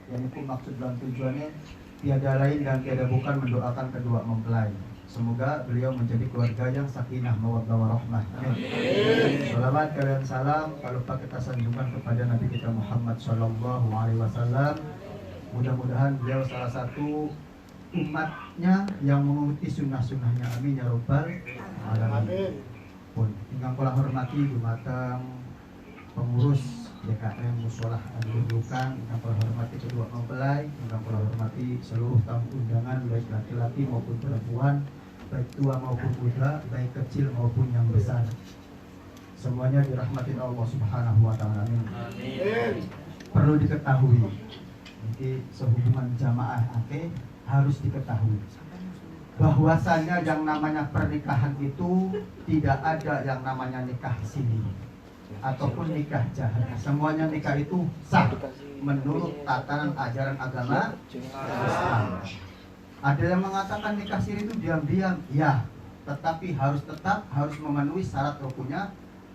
Yaitu maksud dan tujuannya tiada lain dan tiada bukan mendoakan kedua mempelai. Semoga beliau menjadi keluarga yang sakinah mawaddah warahmah. Amin. Salawat kalian salam kalau lupa kita sanjungkan kepada Nabi kita Muhammad sallallahu alaihi wasallam. Mudah-mudahan beliau salah satu umatnya yang mengikuti sunnah-sunnahnya. Amin ya rabbal alamin. Pun ingkang kula hormati dumateng pengurus DKM Musholah Andudukan, ingkang kula hormati kedua mempelai, ingkang kula hormati seluruh tamu undangan baik laki-laki maupun perempuan, baik tua maupun muda, baik kecil maupun yang besar. Semuanya dirahmatin Allah Subhanahu wa taala. Amin. Perlu diketahui, jadi sehubungan jamaah akeh harus diketahui bahwasannya yang namanya pernikahan itu tidak ada yang namanya nikah siri ataupun nikah jahat. Semuanya nikah itu sah menurut tatanan ajaran agama Islam. Ada yang mengatakan nikah siri itu diam-diam, ya, tetapi tetap harus memenuhi syarat rukunnya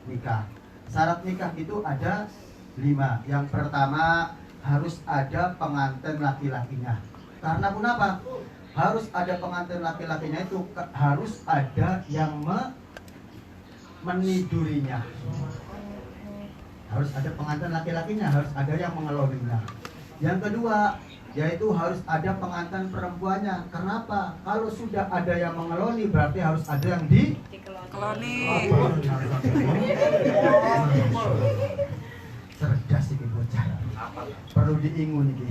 nikah. Syarat nikah itu ada 5. Yang pertama harus ada pengantin laki-lakinya. Karena kenapa? Harus ada pengantin laki-lakinya itu harus ada yang menidurinya. Harus ada pengantin laki-lakinya, harus ada yang mengelolinya. Yang kedua, yaitu harus ada pengantin perempuannya. Kenapa? Kalau sudah ada yang mengeloli, berarti harus ada yang dikeloni. Cerdas iki bocah. Perlu diingun iki.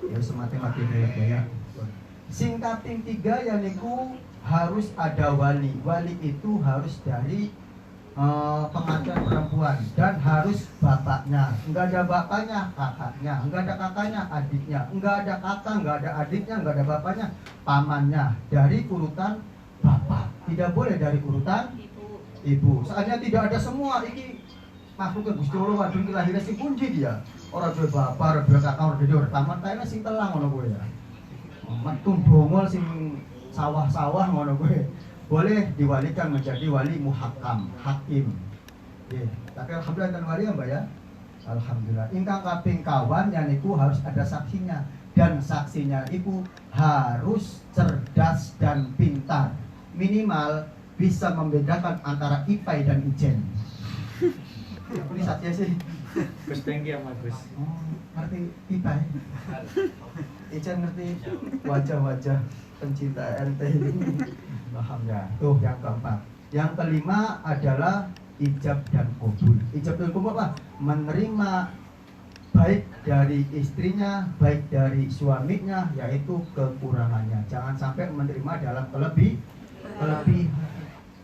Ya semati-mati gaya. Sing kaping 3 yaitu harus ada wali. Wali itu harus dari pengantin perempuan dan harus bapaknya. Enggak ada bapaknya, kakaknya. Enggak ada kakaknya, adiknya. Enggak ada kakak, enggak ada adiknya, enggak ada bapaknya, pamannya. Dari urutan bapak. Tidak boleh dari urutan ibu. Soalnya tidak ada semua iki makhluk Gusti Allah wadon ki lahirnya sing kunci dia. Ora duwe bapak, ora duwe kakak, ora duwe taman kayane sing telang ngono kowe ya. Metu bongol sing sawah-sawah ngono kowe. Boleh diwalikan menjadi wali muhakam, hakim. Nggih, tapi alhamdulillah dan wali ya, Mbak ya. Alhamdulillah. Ingkang kaping kawan yaniku harus ada saksinya dan saksinya itu harus cerdas dan pintar. Minimal bisa membedakan antara ipai dan ijen. Ini saksinya sih. Gus Pengki sama Gus. Ngerti ipai. Ijen ngerti wajah-wajah pencinta RT ini. Paham ya? Tuh yang keempat. Yang kelima adalah ijab dan qabul. Ijab dan qabul apa? Menerima baik dari istrinya, baik dari suaminya, yaitu kekurangannya. Jangan sampai menerima dalam kelebihan.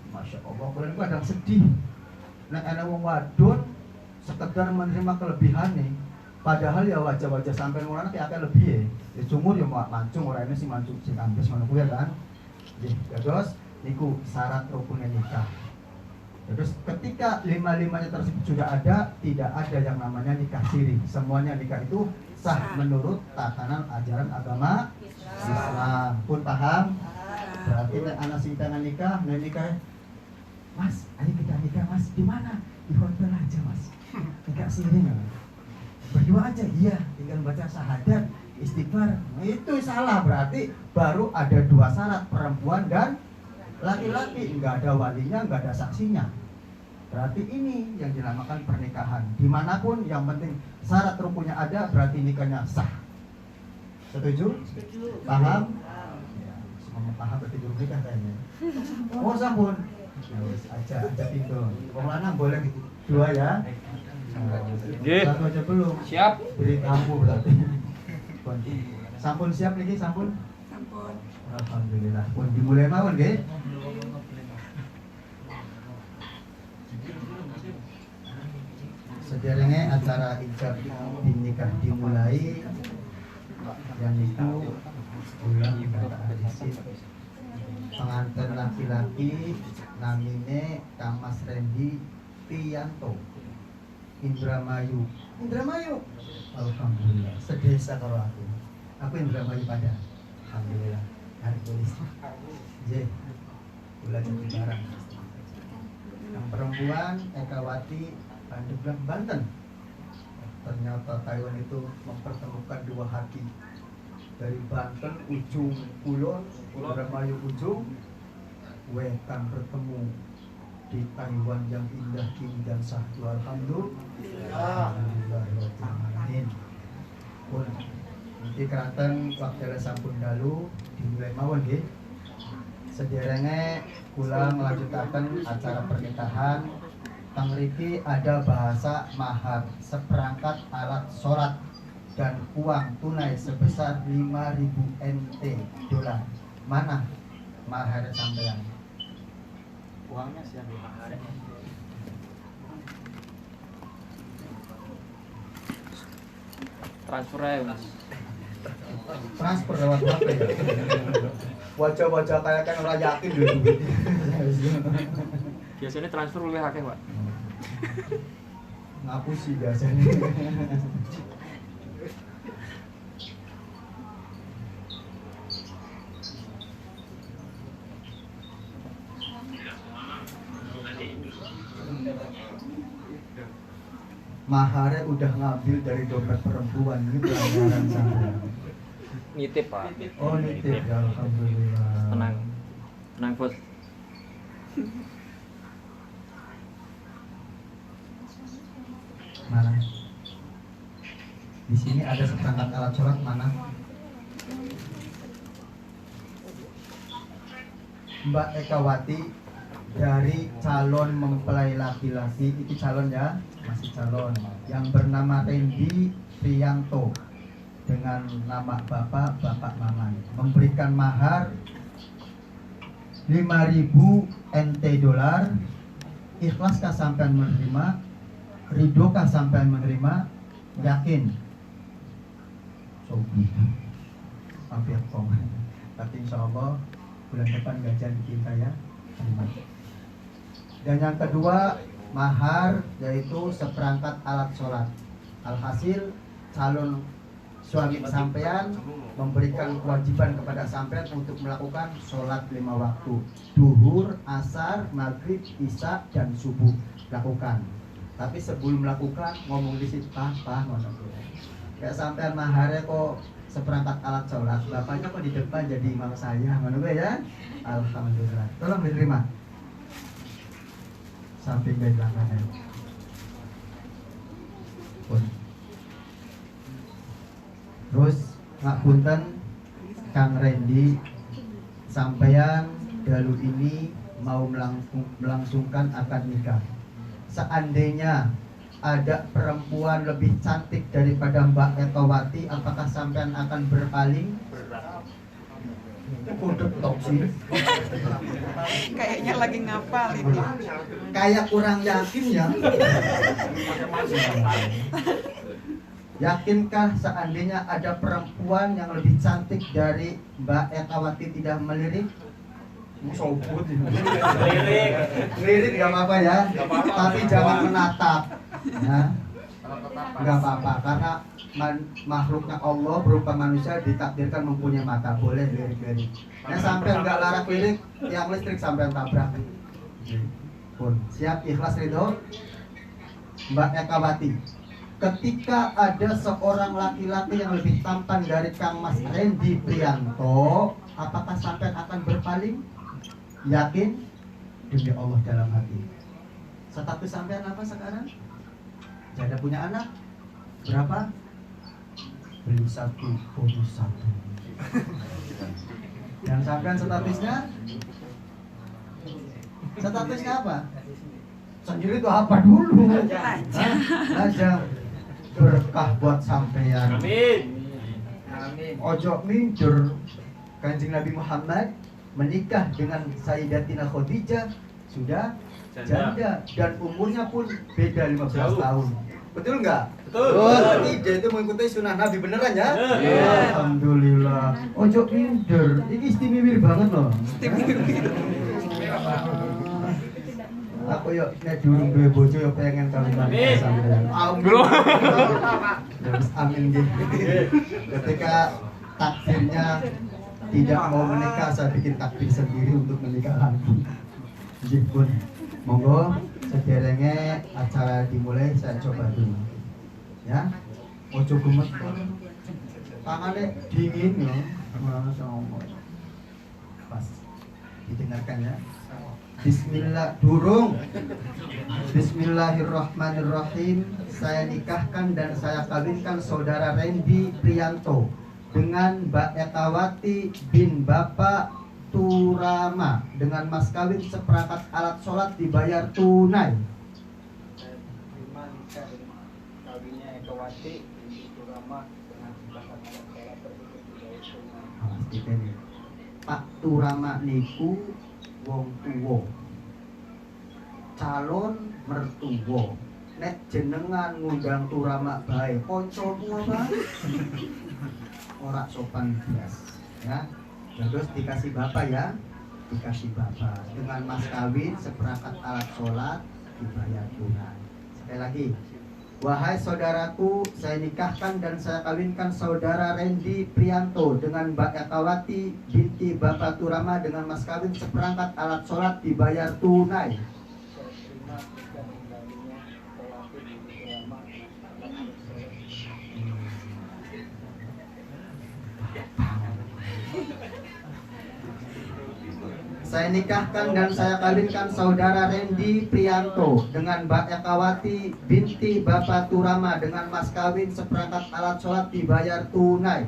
Masya Allah, kalian itu kadang sedih. Nek ana wong wadon sekedar menerima kelebihan nih. Padahal ya wajah-wajah sampai ngono ki akeh lebih ya. Ya sumur ya mancung ora ini sing mancung sing ambes ngono kuwi kan. Terus niku syarat rukunnya nikah. Terus ketika 5-5-nya tersebut sudah ada, tidak ada yang namanya nikah siri. Semuanya nikah itu sah menurut tatanan ajaran agama Islam. Pun paham? Berarti anak sing tangan nikah, nikah. Mas, ayo kita nikah Mas. Di mana? Di hotel aja Mas. Nikah siri nggak? Berdua aja, iya. Tinggal baca syahadat, istighfar. Itu salah, berarti baru ada 2 syarat, perempuan dan laki-laki. Enggak ada walinya, enggak ada saksinya. Berarti ini yang dinamakan pernikahan. Dimanapun yang penting syarat rukunnya ada, berarti nikahnya sah. Setuju? Setuju. Paham? Ya, semuanya paham berarti juru nikah kayaknya. Oh sampun. Aja pintu. Wong lanang boleh 2 ya. Satu aja belum. Siap. Beri tamu berarti. Sampun siap niki sampun? Sampun. Alhamdulillah. Pun dimulai mawon nggih. Sederenge acara ijab nikah dimulai yang itu bulan kata hadis pengantin laki-laki namine Kang Mas Rendi Pianto Indramayu. Alhamdulillah. Sedesa karo aku Indramayu pada. Alhamdulillah. Hari tulis. J. Bulan Jatibarang. Yang perempuan Ekawati Pandeglang Banten. Ternyata Taiwan itu mempertemukan dua hati. Dari Banten ujung kulon, Indramayu ujung wetan bertemu di Taiwan yang indah kini dan sahdu. Alhamdulillah. Amin. Pun nanti keraton waktu sampun dalu dimulai mawon nggih. Sederenge kula melanjutaken acara pernikahan. Pangriki ada bahasa mahar seperangkat alat sholat dan uang tunai sebesar 5.000 NT dolar. Mana mahar sampean? Uangnya sih yang mahar. Transfer aja mas. Transfer lewat apa ya? Wajah-wajah kayak kan orang yakin dulu. Biasanya transfer lebih akeh pak. Ngapusi biasanya. Maharnya udah ngambil dari dompet perempuan ini pelanggaran saya. Nitip pak. Oh nitip ya, alhamdulillah. Tenang, tenang bos. Mana? Di sini ada seperangkat alat sholat mana? Mbak Ekawati dari calon mempelai laki-laki, itu calon ya, masih calon, yang bernama Randy Priyanto dengan nama Bapak Maman, memberikan mahar 5.000 NT dolar. Ikhlaskah sampean menerima? Ridhokah sampean menerima? Yakin? Sobi hampir kong. Tapi insya Allah bulan depan gajian kita ya. Dan yang kedua, mahar yaitu seperangkat alat sholat. Alhasil calon suami sampean memberikan kewajiban kepada sampean untuk melakukan sholat 5 waktu, duhur, asar, maghrib, isya, dan subuh. Lakukan. Tapi sebelum melakukan ngomong di situ kayak sampean maharnya kok seperangkat alat sholat, bapaknya kok di depan jadi imam saya, mana ya? Alhamdulillah. Tolong diterima. Samping dari belakangnya. Terus ngapunten Kang Randy, sampeyan dalu ini mau melangsungkan akad nikah. Seandainya ada perempuan lebih cantik daripada Mbak Ekawati, apakah sampean akan berpaling? Kudek tok sih. Kayaknya lagi ngapal ini. Kayak kurang yakin ya. Yakinkah seandainya ada perempuan yang lebih cantik dari Mbak Ekawati tidak melirik? Sobut lirik nggak apa-apa ya, tapi jangan menatap ya. Nggak apa-apa, karena makhluknya Allah berupa manusia ditakdirkan mempunyai mata, boleh lirik-lirik. Nah sampai nggak larak lirik, yang listrik sampai tabrak pun. Siap, ikhlas ridho Mbak Ekawati. Ketika ada seorang laki-laki yang lebih tampan dari Kang Mas Randy Priyanto, apakah sampai akan berpaling? Yakin? Demi Allah dalam hati. Status sampean apa sekarang? Janda punya anak? Berapa? Beli 1 bonus 1. Yang sampean statusnya? Statusnya apa? Sendiri itu apa dulu? Aja berkah buat sampean. Amin. Ojo minjur. Kanjeng Nabi Muhammad menikah dengan Sayyidatina Khadijah sudah janda dan umurnya pun beda 15 tahun. Betul nggak? Betul. Berarti dia itu mengikuti sunnah Nabi beneran ya? Alhamdulillah. Ojo minder. Ini istimewa banget loh. Aku yuk nek durung duwe bojo yo pengen kawin sampeyan. Amin nggih. Ketika takdirnya tidak mau menikah, saya bikin takdir sendiri untuk menikah lagi. Nggih pun. Monggo sederenge acara dimulai, saya coba dulu. Ya, ojo gemeter. Tangannya dingin ya. Masya Allah. Pas didengarkan ya. Bismillah durung. Bismillahirrahmanirrahim. Saya nikahkan dan saya kawinkan saudara Randy Priyanto dengan Mbak Ekawati bin Bapak Turama dengan mas kawin seperangkat alat sholat dibayar tunai. Saya terima nikah dengan kawinnya Ekawati binti Turama dengan sepakat alat sholat tersebut dibayar tunai. Awas dipeni. Pak Turama niku wong tuwa. Calon mertua. Nek jenengan ngundang Turama bae kancamu apa? Ora sopan bias. Ya. Terus dikasih bapak ya. Dikasih bapak dengan mas kawin seperangkat alat sholat dibayar tunai. Sekali lagi. Wahai saudaraku, saya nikahkan dan saya kawinkan saudara Randy Priyanto dengan Mbak Ekawati binti Bapak Turama dengan mas kawin seperangkat alat sholat dibayar tunai. Saya terima nikah dengan kawinnya Ekawati binti Turama dengan alat sholat. Saya nikahkan dan saya kawinkan saudara Randy Priyanto dengan Mbak Ekawati binti Bapak Turama dengan mas kawin seperangkat alat sholat dibayar tunai.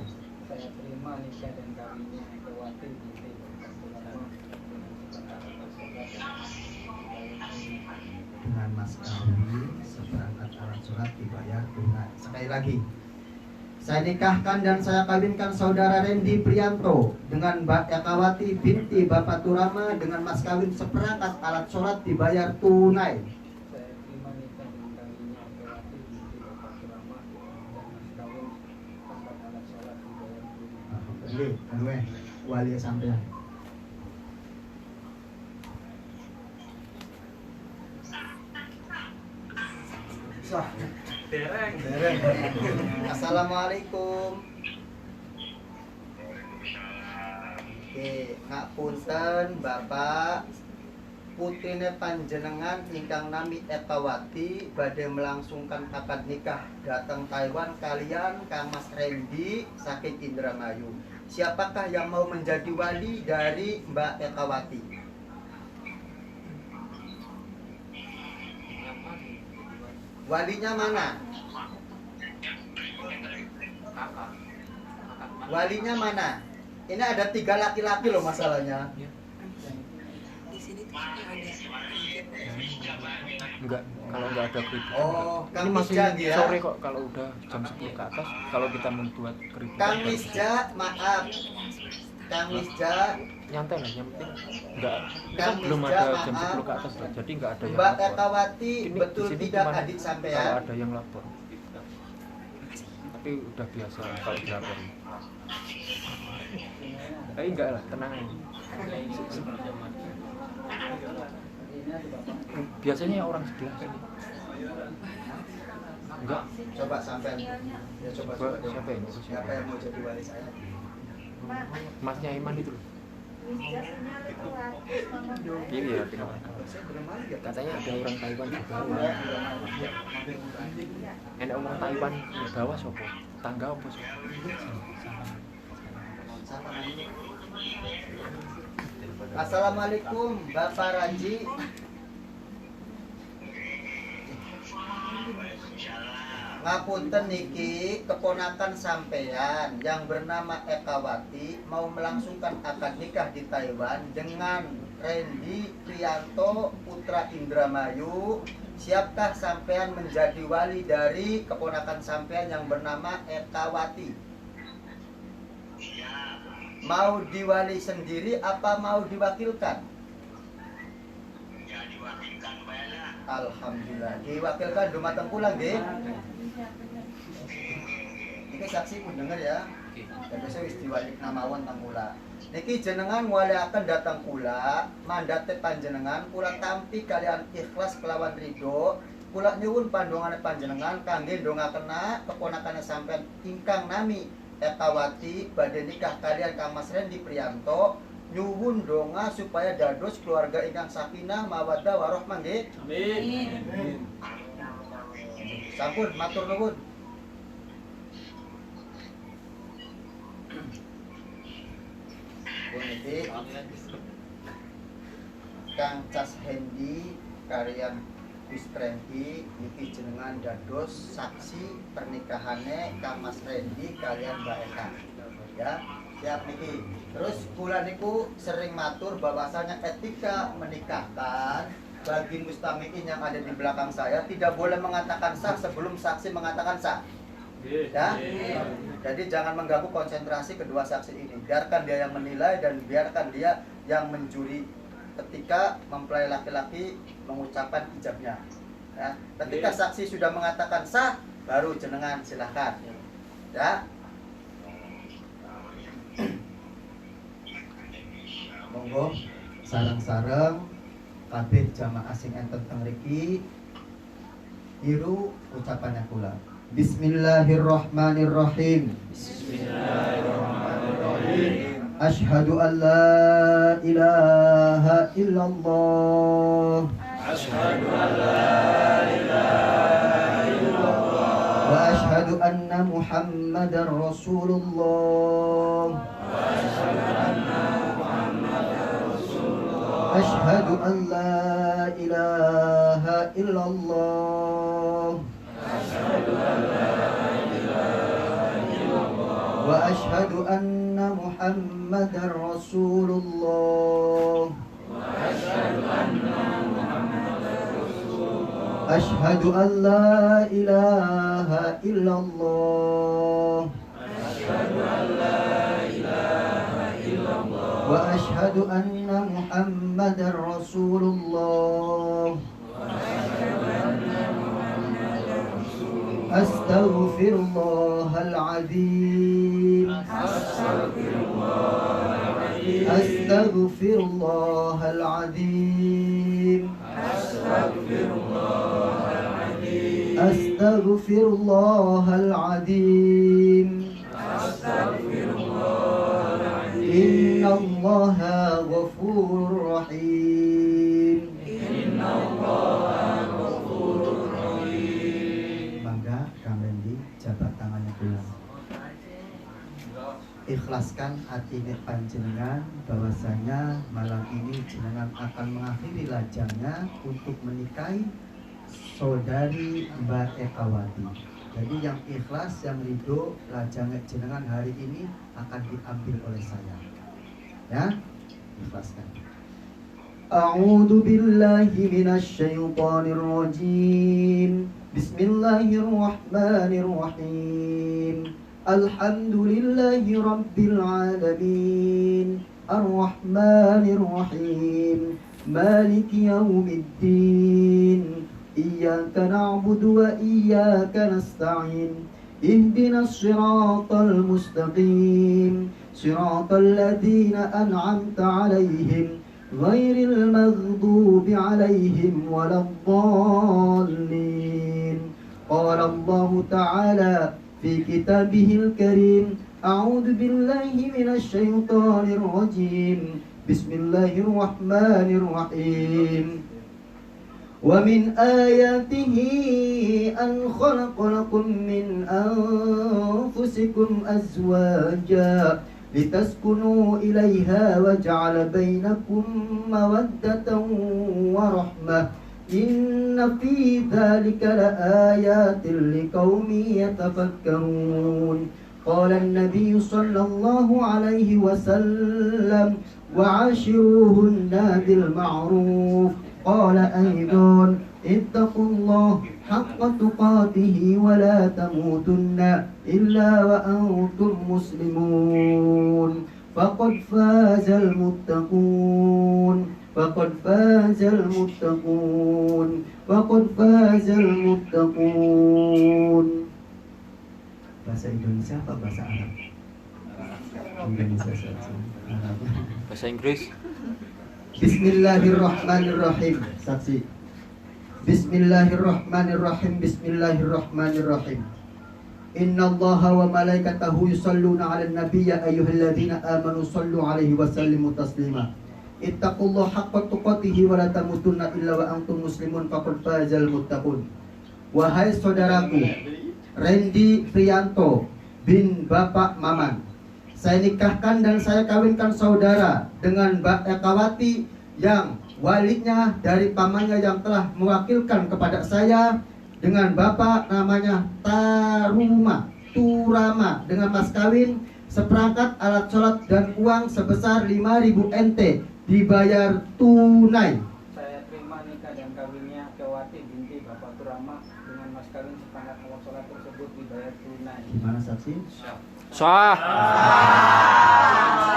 Saya terima nikah dan kawinnya Ekawati binti Bapak Turama dengan sepakat alat sholat. Dengan mas kawin seperangkat alat sholat dibayar tunai. Sekali lagi. Saya nikahkan dan saya kawinkan saudara Randy Priyanto dengan Mbak Ekawati binti Bapak Turama dengan mas kawin seperangkat alat sholat dibayar tunai. Saya terima nikah dengan kawinnya Ekawati binti Bapak Turama dan mas kawin sepakat alat sholat dibayar tunai. Wali sampean. Sah. Dereng. Assalamualaikum. Oke, ngapunten Bapak. Putrine panjenengan ingkang nami Ekawati badhe melangsungkan akad nikah datang Taiwan kalian Kang Mas Randy saking Indramayu. Siapakah yang mau menjadi wali dari Mbak Ekawati? Walinya mana? Walinya mana? Ini ada 3 laki-laki loh masalahnya. Di sini tuh ada. Enggak, kalau enggak ada keributan. Oh, Ini Kang masih Misja ya. sore kok kalau udah jam 10 ke atas. Kalau kita membuat keributan Kang baru Misja, maaf. Kang Misja, nyantai lah, yang penting enggak. Kita Kang belum Misja, ada jam maaf. 10 ke atas lah. Jadi enggak ada yang Mbak lapor. Ekawati Ini betul di sini tidak cuman adik kalau sampean? ada yang lapor. Tapi udah biasa kalau dilapor. Tapi enggak lah, tenang aja. Biasanya orang sebelah sini. Enggak. Coba sampean. Ya coba. Siapa yang ngurus? Siapa yang mau jadi wali saya? Masnya Iman itu loh. Ini ya, tinggal. Saya belum wali ya. Katanya ada orang Taiwan di bawah. Enak orang Taiwan di bawah sopo? Tangga apa sopo? Assalamualaikum Bapak Raji. Ngapunten niki keponakan sampean yang bernama Ekawati mau melangsungkan akad nikah di Taiwan dengan Randy Priyanto putra Indramayu. Siapkah sampean menjadi wali dari keponakan sampean yang bernama Ekawati? Mau diwali sendiri apa mau diwakilkan? Ya diwakilkan bayar. Alhamdulillah. Diwakilkan dumateng pulang nggih. Niki saksi pun denger ya. Dan besok wis diwalik namawan teng kula. Niki jenengan ngwaliaken datang kula, mandate panjenengan kula tampi kalian ikhlas kelawan ridho. Kula nyuwun pandongane panjenengan kangge ndongakena keponakan sampean ingkang nami Ekawati badhe nikah kalian Kang Mas Randy Priyanto. Nyuwun donga supaya dados keluarga ingkang sakinah mawaddah warahmah nggih. Amin. Sampun matur nuwun. Puniki Kang Cas Hendi kalian Gus Trendi niki jenengan dados saksi pernikahannya Kang Mas Rendi kalian Mbak Eka. Ya, siap niki. Terus kula niku sering matur bahwasanya etika menikahkan bagi mustamiin yang ada di belakang saya tidak boleh mengatakan sah sebelum saksi mengatakan sah. Ya, jadi jangan mengganggu konsentrasi kedua saksi ini. Biarkan dia yang menilai dan biarkan dia yang menjuri ketika mempelai laki-laki mengucapkan ijabnya. Ya, ketika saksi sudah mengatakan sah, baru jenengan silahkan. Ya. Monggo sareng-sareng kabeh jamaah sing enten teng mriki niru ucapannya kula. Bismillahirrahmanirrahim. Bismillahirrahmanirrahim. Asyhadu an la ilaha illallah. Asyhadu an la ilaha illallah. Wa asyhadu anna Muhammadar Rasulullah. Wa asyhadu anna Muhammadar Rasulullah. Asyhadu an la ilaha illallah. Asyhadu an la ilaha illallah. Wa asyhadu anna Muhammadar Rasulullah. Wa asyhadu anna Muhammadar Rasulullah. Asyhadu an la ilaha illallah. Asyhadu an la ilaha illallah. Wa asyhadu anna Muhammadar Rasulullah. Wa asyhadu anna Muhammadar Rasulullah. Astaghfirullahal azim. Astaghfirullahal azim. Astaghfirullahal azim. Innallaha ghafurur rahim. Innallaha ghafurur rahim. Mangga Kang Rendi jabat tangannya pulang. Ikhlaskan hati panjenengan bahwasanya malam ini jenengan akan mengakhiri lajangnya untuk menikahi saudari Mbak Ekawati. Jadi yang ikhlas, yang ridho lajang jenengan hari ini akan diambil oleh saya. Ya, ikhlaskan. A'udzu billahi minasy syaithanir rajim. Bismillahirrahmanirrahim. Alhamdulillahi rabbil alamin. Ar-Rahmanir Rahim. Maliki yaumiddin. Iyyaka na'budu wa iyyaka nasta'in. Ihdinas siratal mustaqim. Siratal ladzina an'amta 'alaihim ghairil maghdubi 'alaihim waladdallin. Qala Allah Ta'ala fi kitabihil karim. A'udzu billahi minasy syaithanir rajim. Bismillahirrahmanirrahim. Wa min ayatihi an khalaqa lakum min anfusikum azwaja litaskunu ilaiha wa ja'ala bainakum mawaddatan wa rahmah. Inna fi dhalika laayatin liqaumin yatafakkarun. Qala an-nabiy sallallahu alaihi wasallam wa'ashiruhunna bil ma'ruf. Qala aidan ittaqullah haqqa tuqatih wa la tamutunna illa wa antum muslimun. Faqad fazal muttaqun. Faqad fazal muttaqun. Faqad fazal muttaqun. Bahasa Indonesia apa bahasa Arab? Indonesia saja. Bahasa Inggris. Bismillahirrahmanirrahim. Saksi. Bismillahirrahmanirrahim. Bismillahirrahmanirrahim. Innallaha wa malaikatahu yusalluna 'alan nabiy ya ayyuhalladzina amanu sallu 'alaihi wa sallimu taslima. Ittaqullaha haqqa tuqatih wa la tamutunna illa wa antum muslimun faqad fazal muttaqun. Wahai saudaraku Rendi Priyanto bin Bapak Maman, saya nikahkan dan saya kawinkan saudara dengan Mbak Ekawati yang walinya dari pamannya yang telah mewakilkan kepada saya dengan bapak namanya Turama dengan mas kawin seperangkat alat sholat dan uang sebesar 5.000 NT dibayar tunai. Saya terima nikah dan kawinnya Kewati binti Bapak Turama dengan mas kawin seperangkat alat sholat tersebut dibayar tunai. Gimana saksi? Sah.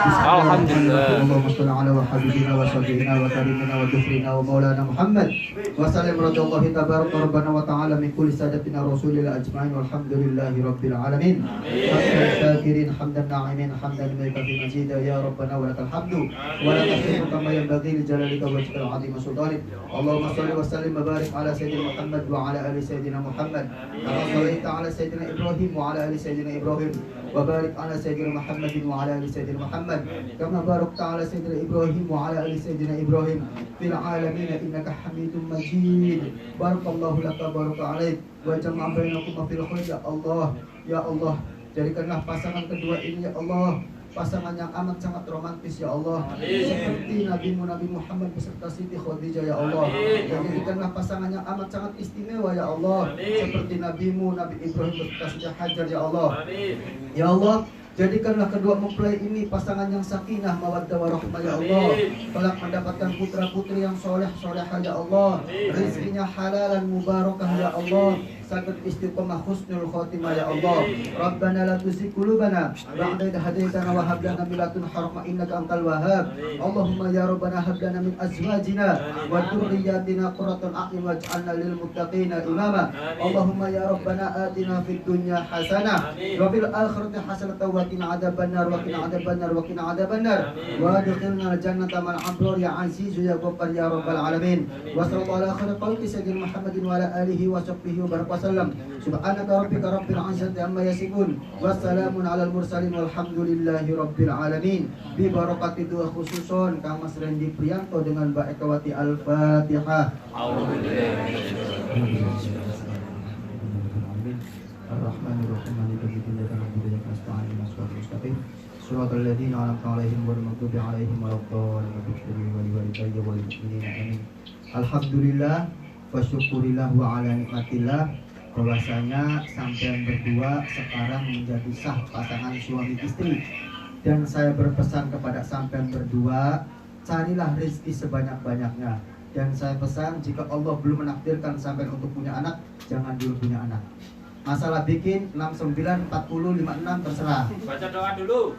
Alhamdulillah. Allahumma shalli ala wa habibina wa syafiina wa karimina wa dufrina wa maulana Muhammad wa sallim radhiyallahu tabaraka rabbana wa ta'ala min kulli sadatina rasulillah ajma'in walhamdulillahi rabbil alamin. Hamdan syakirin hamdan na'imin hamdan maika fi mazida ya rabbana wa lakal hamdu wa lakal hamdu kama yanbaghi li jalalika wa wajhikal 'azim sultanik. Allahumma shalli wa sallim wa barik ala sayyidina Muhammad wa ala ali sayyidina Muhammad kama shallaita ala sayyidina Ibrahim wa ala ali sayyidina Ibrahim wa barik ala sayyidina Muhammadin wa ala ali sayyidina Muhammad kama barakta ala sayyidina Ibrahim wa ala ali sayyidina Ibrahim fil alamin innaka Hamidum Majid. Barakallahu laka baraka alaik wa jama'a bainakum fil khair ya Allah. Ya Allah, jadikanlah pasangan kedua ini ya Allah pasangan yang amat sangat romantis ya Allah. Seperti Nabi Muhammad beserta Siti Khadijah ya Allah. Dan jadikanlah pasangan yang amat sangat istimewa ya Allah. Seperti Nabi Ibrahim beserta Siti Hajar ya Allah. Ya Allah, jadikanlah kedua mempelai ini pasangan yang sakinah mawaddah warahmah ya Allah. Kelak mendapatkan putra-putri yang soleh-solehah ya Allah. Rezekinya halalan mubarakah ya Allah. Sakit istiqomah husnul khotimah ya Allah. Rabbana la tuzigh qulubana ba'da idh hadaitana wa hab lana min ladunka rahmah innaka antal wahhab. Allahumma ya rabbana hab lana min azwajina wa dhurriyyatina qurratan a'yun waj'alna lil muttaqina imama. Allahumma ya rabbana atina fid dunya hasanah wa fil akhirati hasanah wa qina adzabannar wa qina adzabannar wa qina adzabannar wa adkhilna al jannata ma'al abrar ya aziz ya ghaffar ya rabbal alamin. Wa sallallahu ala khairi khalqi sayyidina Muhammadin wa ala alihi wa sahbihi wa baraka wasallam. Subhanaka rabbika rabbil izzati amma yasifun wassalamun alal mursalin walhamdulillahi rabbil alamin. Bi barakati dua khususon Kang Mas Randy Priyanto dengan Mbak Ekawati Al-Fatihah. Ar-Rahmanir-Rahim Maliki yaumiddin iyyaka na'budu wa iyyaka nasta'in ihdinas siratal mustaqim siratal ladzina an'amta 'alaihim ghairil maghdubi 'alaihim waladdallin amin. Alhamdulillah wa syukurillah wa ala nikmatillah bahwasanya sampean berdua sekarang menjadi sah pasangan suami istri. Dan saya berpesan kepada sampean berdua, carilah rezeki sebanyak-banyaknya. Dan saya pesan jika Allah belum menakdirkan sampean untuk punya anak, jangan dulu punya anak. Masalah bikin 69, 40, 56 terserah. Baca doa dulu.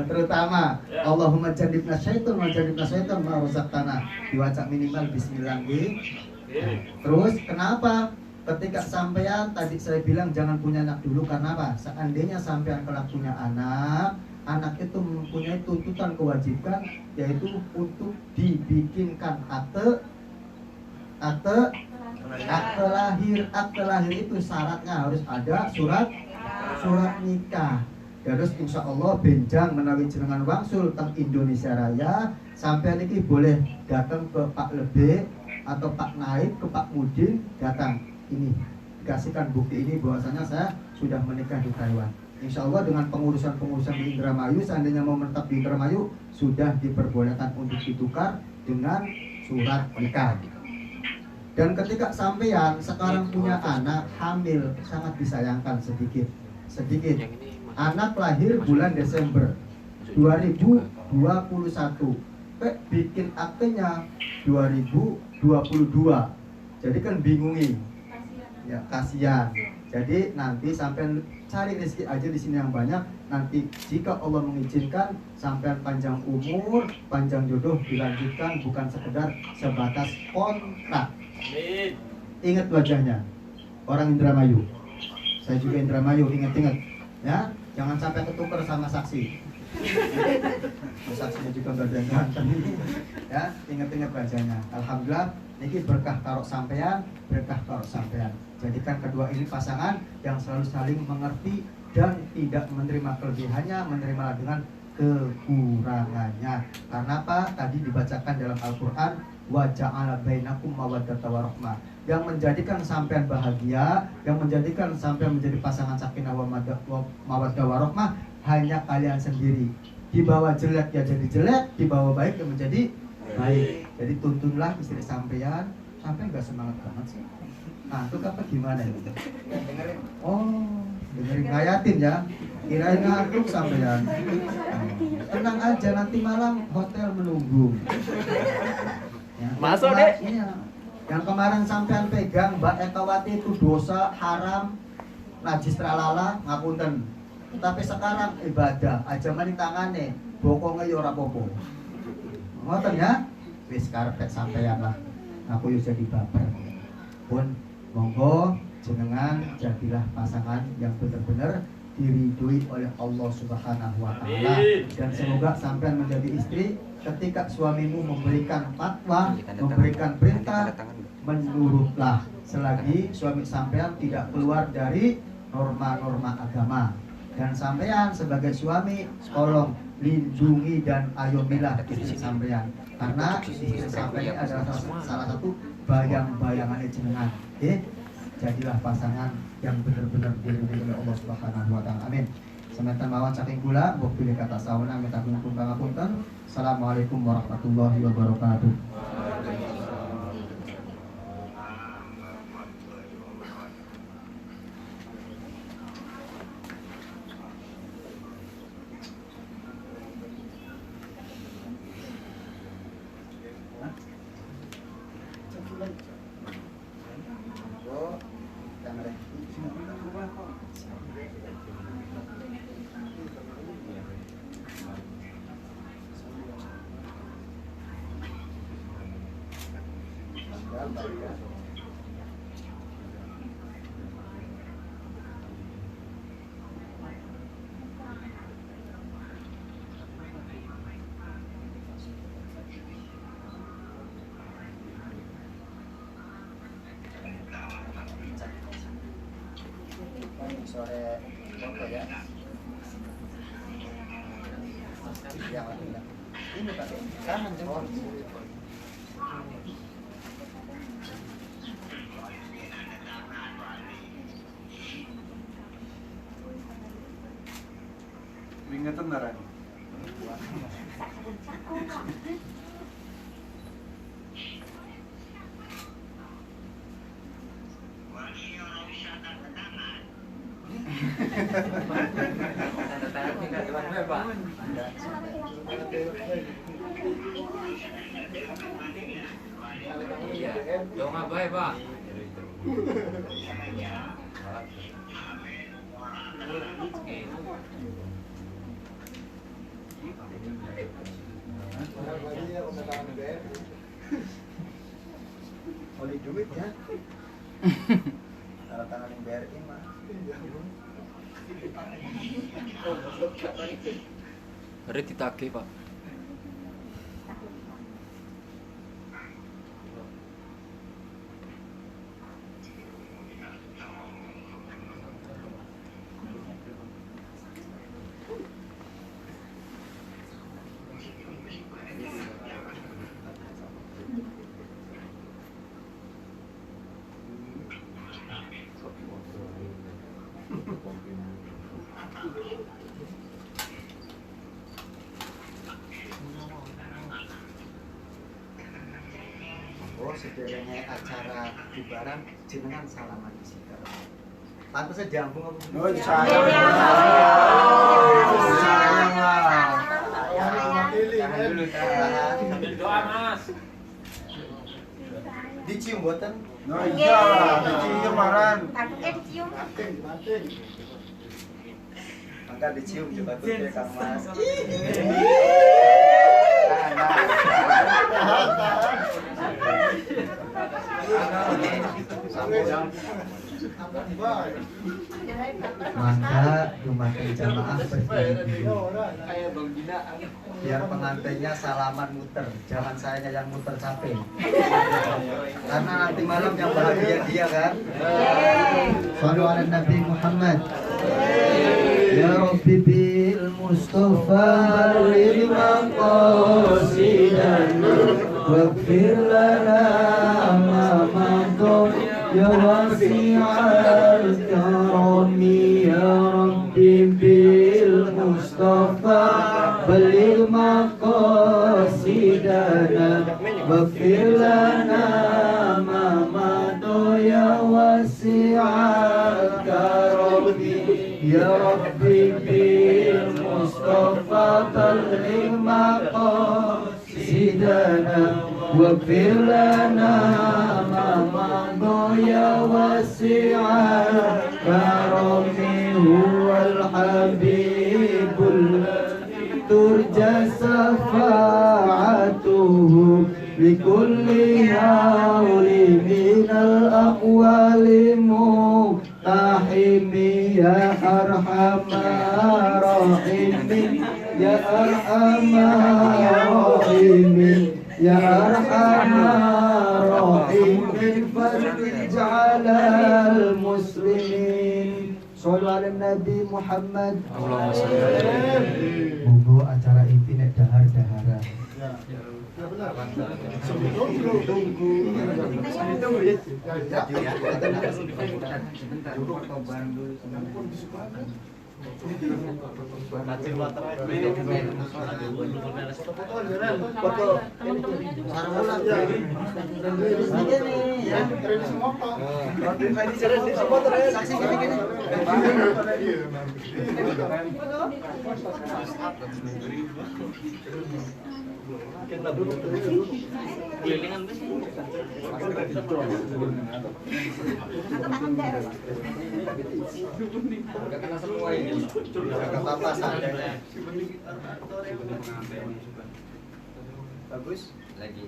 Terutama Allahumma jannibna syaitan wa jannibna syaitan ma razaqtana. Diwaca minimal bismillah. Terus kenapa? Ketika sampean tadi saya bilang jangan punya anak dulu karena apa? Seandainya sampean kelak punya anak, anak itu mempunyai tuntutan kewajiban yaitu untuk dibikinkan akte lahir. Akte lahir itu syaratnya harus ada surat nikah. Terus insya Allah benjang menawi jenengan wangsul teng Indonesia Raya, sampean iki boleh datang ke Pak Lebe atau Pak Naib ke Pak Mudin, datang ini dikasihkan bukti ini bahwasanya saya sudah menikah di Taiwan. Insya Allah dengan pengurusan di Indramayu, seandainya mau menetap di Indramayu sudah diperbolehkan untuk ditukar dengan surat nikah. Dan ketika sampean sekarang punya anak hamil, sangat disayangkan sedikit. Anak lahir bulan Desember 2021, bikin aktenya 2022. Jadi kan bingungi. Ya, kasihan. Jadi nanti sampai cari rezeki aja di sini yang banyak. Nanti jika Allah mengizinkan sampai panjang umur, panjang jodoh dilanjutkan, bukan sekedar sebatas kontrak. Amin. Ingat wajahnya, orang Indramayu. Saya juga Indramayu, ingat-ingat. Ya, jangan sampai ketukar sama saksi. Saksinya juga nggak ada yang ganteng. Ya, ingat-ingat wajahnya. Alhamdulillah, ini berkah karo sampean, berkah karo sampean. Jadikan kedua ini pasangan yang selalu saling mengerti dan tidak menerima kelebihannya, menerima dengan kekurangannya. Karena apa? Tadi dibacakan dalam Al-Quran, wa ja'ala bainakum mawaddata wa rahmah. Yang menjadikan sampean bahagia, yang menjadikan sampean menjadi pasangan sakinah wa mawaddah wa rahmah hanya kalian sendiri. Dibawa jelek ya jadi jelek, dibawa baik ya menjadi baik. Jadi tuntunlah istri sampean. Sampai nggak semangat banget sih. Nah, itu apa gimana itu? Oh, dengerin ngayatin ya. Kirain ngantuk sampean. Tenang aja, nanti malam hotel menunggu. Ya, Masuk deh. Iya. Yang kemarin sampean pegang Mbak Ekawati itu dosa, haram, najis tralala, ngapunten. Tapi sekarang ibadah, aja maning tangane, bokongnya ya ora apa-apa. Ngoten ya? Wis karepet sampean lah. Aku yo jadi baper. Pun monggo jenengan jadilah pasangan yang benar-benar diridhoi oleh Allah Subhanahu wa taala, dan semoga sampean menjadi istri ketika suamimu memberikan fatwa, memberikan perintah, menurutlah selagi suami sampean tidak keluar dari norma-norma agama. Dan sampean sebagai suami tolong lindungi dan ayomilah istri sampean, karena istri sampean adalah salah satu bayang-bayangan jenengan. Jadilah pasangan yang benar-benar diridhoi oleh Allah Subhanahu wa taala. Amin. Semanten mawon saking kula mbok pilih kata sauna minta numpun pangapunten. Assalamualaikum warahmatullahi wabarakatuh. Sore foto ya. Yang ini pakai kanan jempol. Ingetan naran. Dong apa ya Pak? Oleh duit ya. Tanda tangan yang BRI mah. Hari ditagih Pak. Oh, sederhana acara bubaran jenengan salaman di situ. Pantes jambung apa? Oh, sayang. Sayang lah. Tahan dulu, Sambil doa Mas. Dicium mboten? Oh iya, dicium maran. Mangga dicium coba tuh ya Kang Mas. Maka dumateng jamaah berdiri dulu. Biar pengantinnya salaman muter, jangan saya yang muter capek. Karena nanti malam yang bahagia dia kan. Shallu ala Nabi Muhammad. Ya Rabbi bil Mustafa ridwan qasidan waghfir lana ma madha ya wasi'al karami ya Rabbi bil المصطفى بلغ مقاصدنا واغفر لنا ما مضى يا واسع الكرم يا ربي بالمصطفى بلغ مقاصدنا واغفر لنا ما مضى يا واسع الكرم هو الحبيب الذي ترجى شفاعته لكل هول من الأقوال مقتحم يا أرحم الراحمين يا أرحم الراحمين يا أرحم الراحمين فرج على المسلمين صلوا على النبي محمد. Allahumma sholli ala Buku acara Infinite dahar-daharan. Bagus lagi.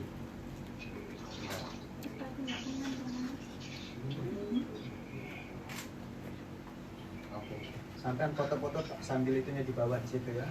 Oke. Sampai foto-foto sambil itunya dibawa di situ ya.